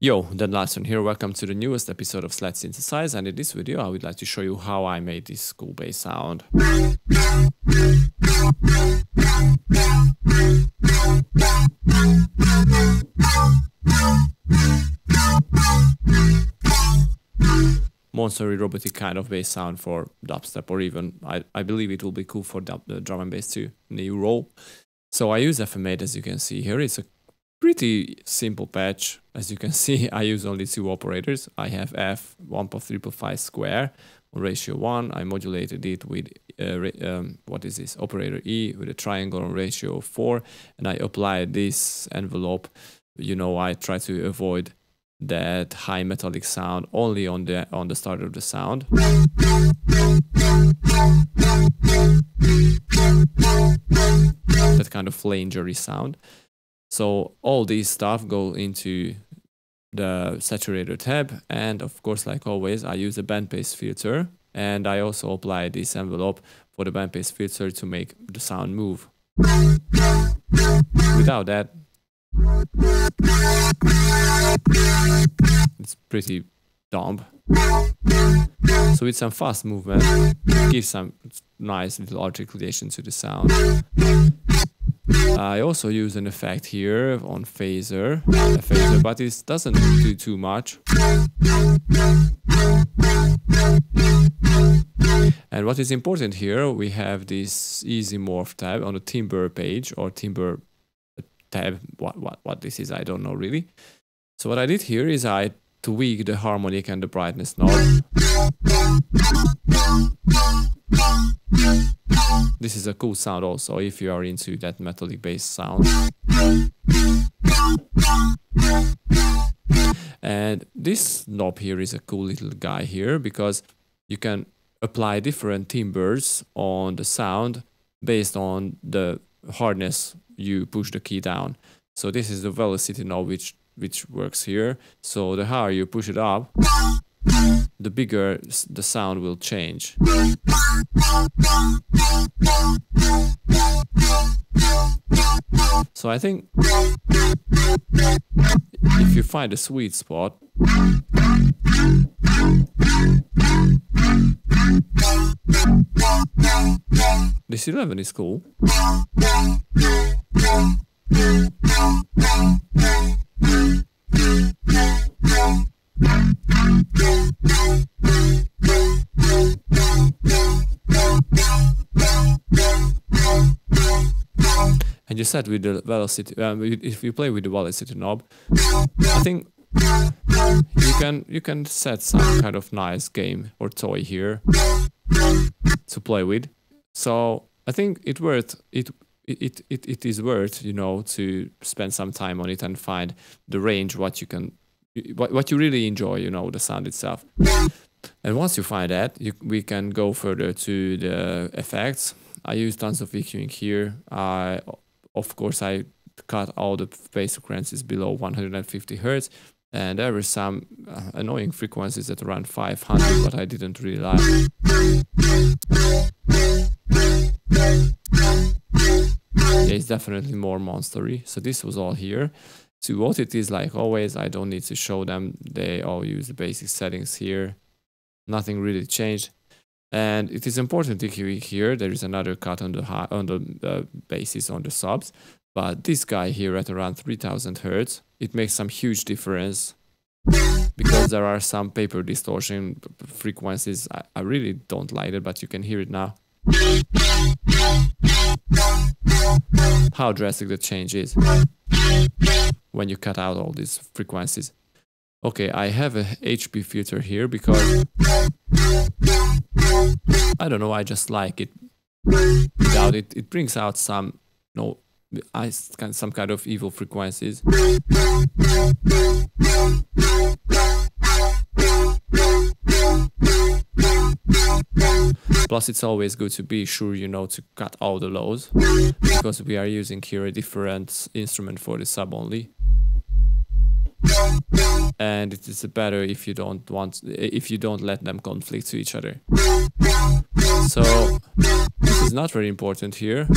Yo, Dan Larson here. Welcome to the newest episode of Letsynthesize, and in this video I would like to show you how I made this cool bass sound. Monstery robotic kind of bass sound for dubstep, or even I believe it will be cool for the drum and bass too, new role. So I use FM8, as you can see here. It's a pretty simple patch. As you can see, I use only two operators. I have F1.355 square on ratio 1. I modulated it with what is this, operator E, with a triangle on ratio 4, and I applied this envelope. You know, I try to avoid that high metallic sound only on the start of the sound. That kind of flangery sound. So all these stuff go into the saturator tab, and of course, like always, I use a bandpass filter, and I also apply this envelope for the bandpass filter to make the sound move. Without that, it's pretty dumb. So with some fast movement, it gives some nice little articulation to the sound. I also use an effect here on phaser, but it doesn't do too much. And what is important here, we have this easy morph tab on the timbre page, or timbre tab. What this is, I don't know really. So what I did here is I tweak the harmonic and the brightness knob. This is a cool sound also if you are into that metallic bass sound. And this knob here is a cool little guy here, because you can apply different timbres on the sound based on the hardness you push the key down. So this is the velocity knob which works here. So the higher you push it up, the bigger the sound will change. So I think if you find a sweet spot, this 11 is cool. And you set with the velocity, if you play with the velocity knob, I think you can set some kind of nice game or toy here to play with. So I think it is worth, you know, to spend some time on it and find the range, what you really enjoy, you know, the sound itself. And once you find that, we can go further to the effects. I use tons of EQing here. Of course, I cut all the bass frequencies below 150 Hz, and there were some annoying frequencies at around 500, but I didn't really like. Yeah, it's definitely more monstery. So this was all here. So what it is, like always, I don't need to show them. They all use the basic settings here. Nothing really changed. And it is important to here, there is another cut on the basses on the subs, but this guy here at around 3000 Hz, it makes some huge difference, because there are some paper distortion frequencies. I really don't like it, but you can hear it now. How drastic the change is when you cut out all these frequencies. Okay, I have a HP filter here because I don't know, I just like it. Without it, it brings out some, some kind of evil frequencies. Plus, it's always good to be sure, you know, to cut all the lows, because we are using here a different instrument for the sub only. And it is better if you don't let them conflict to each other. So this is not very important here.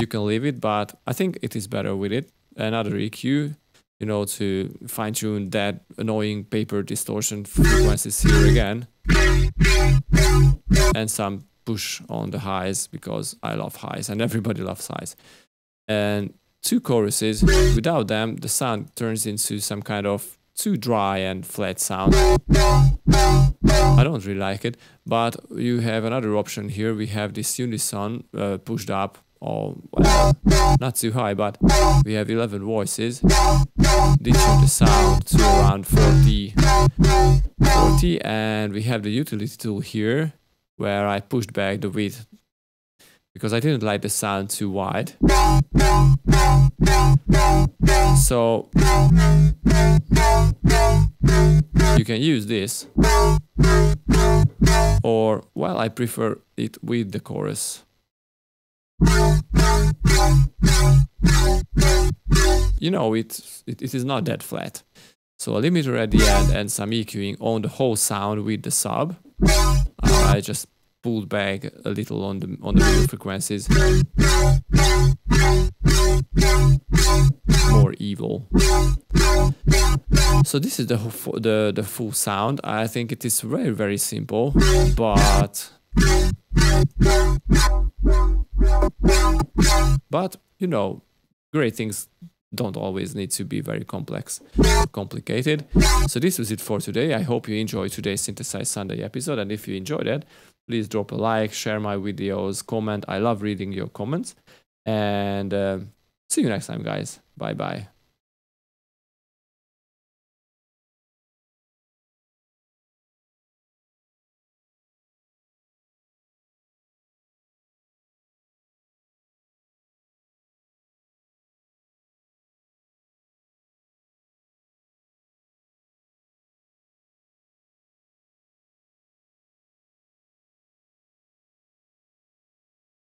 You can leave it, but I think it is better with it. Another EQ you know, to fine tune that annoying paper distortion frequencies here again, and some push on the highs because I love highs and everybody loves highs. And 2 choruses. Without them, the sound turns into some kind of too dry and flat sound. I don't really like it, but you have another option here. We have this unison pushed up, or well, not too high, but we have 11 voices, ditching the sound to around 40, and we have the utility tool here, where I pushed back the width because I didn't like the sound too wide. So you can use this, or well, I prefer it with the chorus. You know, it is not that flat. So a limiter at the end and some EQing on the whole sound with the sub. I just pulled back a little on the middle frequencies. More evil. So this is the full sound. I think it is very, very simple, but you know, great things don't always need to be very complicated. So this was it for today. I hope you enjoyed today's Synthesize Sunday episode, and if you enjoyed it, please drop a like, share my videos, comment. I love reading your comments, and see you next time, guys. Bye bye.